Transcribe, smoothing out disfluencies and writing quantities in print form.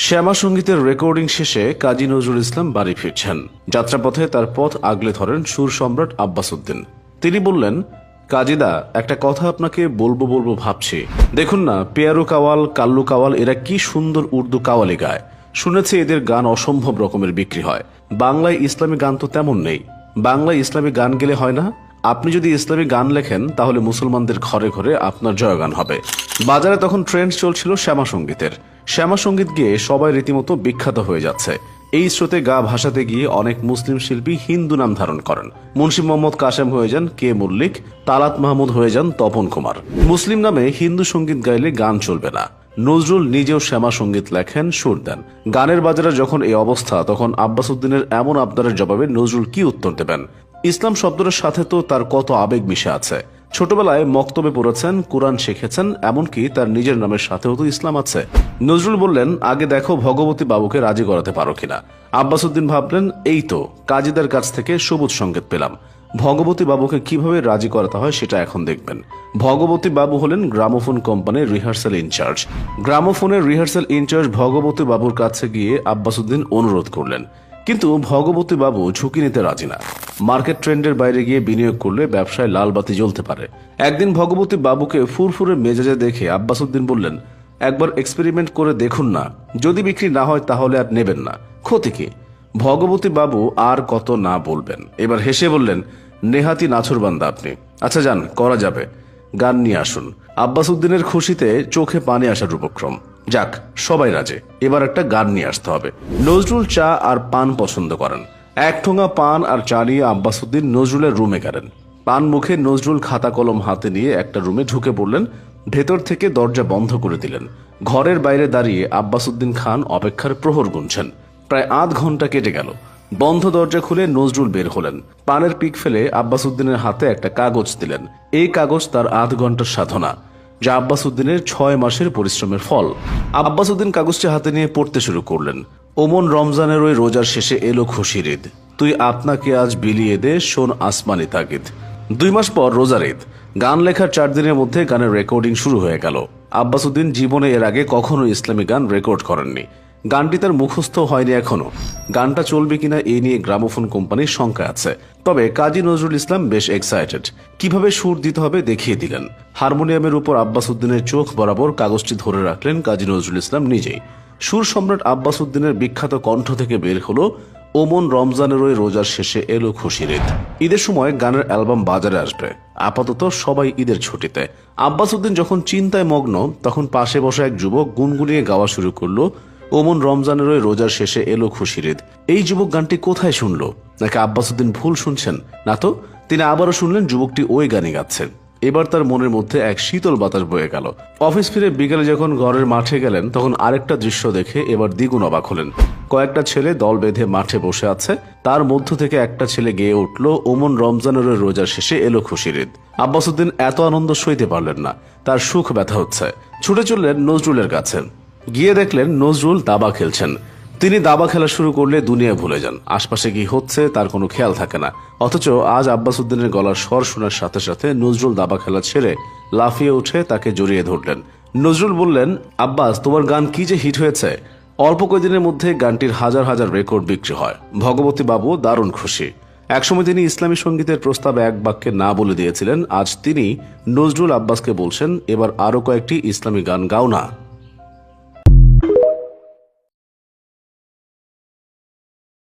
শ্যামা সঙ্গীতের রেকর্ডিং শেষে কাজী নজরুল ইসলাম বাড়ি ফিরছেন। যাত্রাপথে তার পথ আগলে ধরেন সুর সম্রাট আব্বাস উদ্দিন। তিনি বললেন, কাজীদা, একটা কথা আপনাকে বলবো ভাবছি। দেখুন না, পেয়ারু কাওয়াল, কাল্লু কাওয়াল এরা কি সুন্দর উর্দু কাওয়ালি গায়। শুনেছি এদের গান অসম্ভব রকমের বিক্রি হয়। বাংলায় ইসলামী গান তো তেমন নেই। বাংলায় ইসলামী গান গেলে হয় না? আপনি যদি ইসলামী গান লেখেন তাহলে মুসলমানদের ঘরে ঘরে আপনার জয়গান হবে। বাজারে তখন ট্রেন্ড চলছিল শ্যামা সঙ্গীতের। শ্যামা সঙ্গীত গিয়ে সবাই রীতিমতো বিখ্যাত হয়ে যাচ্ছে। এই স্রোতে গা ভাসাতে গিয়ে অনেক মুসলিম শিল্পী হিন্দু নাম ধারণ করেন। মুন্সি মোহাম্মদ কাশেম হয়ে যান কে মল্লিক, তালাত মাহমুদ হয়ে যান তপন কুমার। মুসলিম নামে হিন্দু সঙ্গীত গাইলে গান চলবে না। নজরুল নিজেও শ্যামা সঙ্গীত লেখেন, সুর দেন। গানের বাজারে যখন এই অবস্থা, তখন আব্বাস উদ্দিনের এমন আবদারের জবাবে নজরুল কি উত্তর দেবেন? ইসলাম শব্দের সাথে তো তার কত আবেগ মিশে আছে। ছোটবেলায় মক্তবে পড়েছেন, কোরআন শিখেছেন, এমনকি তার নিজের নামের সাথেও তো ইসলাম আছে। নজরুল বললেন, আগে দেখো ভগবতী বাবুকে রাজি করাতে পারো কিনা। আব্বাস উদ্দিন ভাবলেন, এই তো কাজীদের কাছ থেকে সবুজ সংকেত পেলাম। ভগবতী বাবুকে কিভাবে রাজি করাতে হয় সেটা এখন দেখবেন। ভগবতী বাবু হলেন গ্রামোফোন কোম্পানির রিহার্সাল ইনচার্জ। গ্রামোফোনের রিহার্সাল ইনচার্জ ভগবতী বাবুর কাছে গিয়ে আব্বাস উদ্দিন অনুরোধ করলেন, কিন্তু ভগবতী বাবু ঝুঁকি নিতে রাজি না। মার্কেট ট্রেন্ডের বাইরে গিয়ে বিনিয়োগ করলে ব্যবসায় লাল বাতি জ্বলতে পারে। একদিন ভগবতী বাবুকে ফুরফুরে মেজাজে দেখে আব্বাস উদ্দিন বললেন, একবার এক্সপেরিমেন্ট করে দেখুন না, যদি বিক্রি না হয় তাহলে আর নেবেন না, ক্ষতি কি? ভগবতী বাবু আর কত না বলবেন, এবার হেসে বললেন, নেহাতি নাছরবান্দা আপনি। আচ্ছা যান, করা যাবে, গান নিয়ে আসুন। আব্বাস উদ্দিনের খুশিতে চোখে পানি আসার উপক্রম। যাক, সবাই রাজে, এবার একটা গান নিয়ে আসতে হবে। নজরুল চা আর পান পছন্দ করেন। এক ঠোঙা পান আর চা নিয়ে আব্বাস উদ্দিন নজরুলের রুমে গেলেন। পান মুখে নজরুল খাতা কলম হাতে নিয়ে একটা রুমে ঢুকে পড়লেন। ভেতর থেকে দরজা বন্ধ করে দিলেন। ঘরের বাইরে দাঁড়িয়ে আব্বাস উদ্দিন খান অপেক্ষার প্রহর গুনছেন। প্রায় আধ ঘন্টা কেটে গেল। বন্ধ দরজা খুলে নজরুল বের হলেন। পানের পিক ফেলে আব্বাস উদ্দিনের হাতে একটা কাগজ দিলেন। এই কাগজ তার আধ ঘন্টার সাধনা, যা আব্বাস উদ্দিনের 6 মাসের পরিশ্রমের ফল। আব্বাস উদ্দিন কাগজটি হাতে নিয়ে পড়তে শুরু করলেন। ওমন রমজানের ওই রোজার শেষে এলো খুশির ঈদ, তুই আপনাকে আজ বিলিয়ে দে শোন আসমানি তাগিদ। 2 মাস পর রোজার ঈদ। গান লেখার 4 দিনের মধ্যে গানের রেকর্ডিং শুরু হয়ে গেল। আব্বাস উদ্দিন জীবনে এর আগে কখনো ইসলামী গান রেকর্ড করেননি। গানটি তার মুখস্থ হয়নি এখনো। গানটা চলবে কিনা এই নিয়ে গ্রামোফোন কোম্পানির শঙ্কা আছে। তবে কাজী নজরুল ইসলাম বেশ এক্সাইটেড। কিভাবে সুর দিতে হবে দেখিয়ে দিলেন। হারমোনিয়ামের উপর আব্বাস উদ্দিনের চোখ বরাবর কাগজটি ধরে রাখলেন কাজী নজরুল ইসলাম নিজেই। সুর সম্রাট আব্বাস উদ্দিনের বিখ্যাত কণ্ঠ থেকে বের হলো, ওমন রমজানের ওই রোজার শেষে এলো খুশির ঈদ। ঈদের সময় গানের অ্যালবাম বাজারে আসবে। আপাতত সবাই ঈদের ছুটিতে। আব্বাস উদ্দিন যখন চিন্তায় মগ্ন, তখন পাশে বসা এক যুবক গুনগুনিয়ে গাওয়া শুরু করলো, ওমন রমজানের ওই রোজার শেষে এলো খুশির ঈদ। এই যুবক গানটি কোথায় শুনলো? নাকি আব্বাস উদ্দিন ভুল শুনছেন? না তো, তিনি আবারও শুনলেন যুবকটি ওই গানই গাচ্ছেন। এবার তার মনের মধ্যে এক শীতল বাতাস বয়ে গেল। অফিস ফিরে বিকেলে যখন ঘরের মাঠে গেলেন, তখন আরেকটা দৃশ্য দেখে এবার দ্বিগুণ অবাক হলেন। কয়েকটা ছেলে দল বেঁধে মাঠে বসে আছে। তার মধ্য থেকে একটা ছেলে গেয়ে উঠল, ওমন রমজানের ওই রোজার শেষে এলো খুশির ঈদ। আব্বাস উদ্দিন এত আনন্দ সইতে পারলেন না। তার সুখ ব্যথা হচ্ছে। ছুটে চললেন নজরুলের কাছে। গিয়ে দেখলেন নজরুল দাবা খেলছেন। তিনি দাবা খেলা শুরু করলে দুনিয়া ভুলে যান। আশপাশে কি হচ্ছে তার কোনো খেয়াল থাকে না। অথচ আজ আব্বাস উদ্দিনের গলার স্বর শোনার সাথে সাথে নজরুল দাবা খেলা ছেড়ে লাফিয়ে উঠে তাকে জড়িয়ে ধরলেন। নজরুল বললেন, আব্বাস, তোমার গান কি যে হিট হয়েছে। অল্প কয়েকদিনের মধ্যে গানটির হাজার হাজার রেকর্ড বিক্রি হয়। ভগবতী বাবু দারুণ খুশি। একসময় তিনি ইসলামী সঙ্গীতের প্রস্তাবে এক বাক্যে না বলে দিয়েছিলেন। আজ তিনি নজরুল আব্বাসকে বলছেন, এবার আরো কয়েকটি ইসলামী গান গাও না।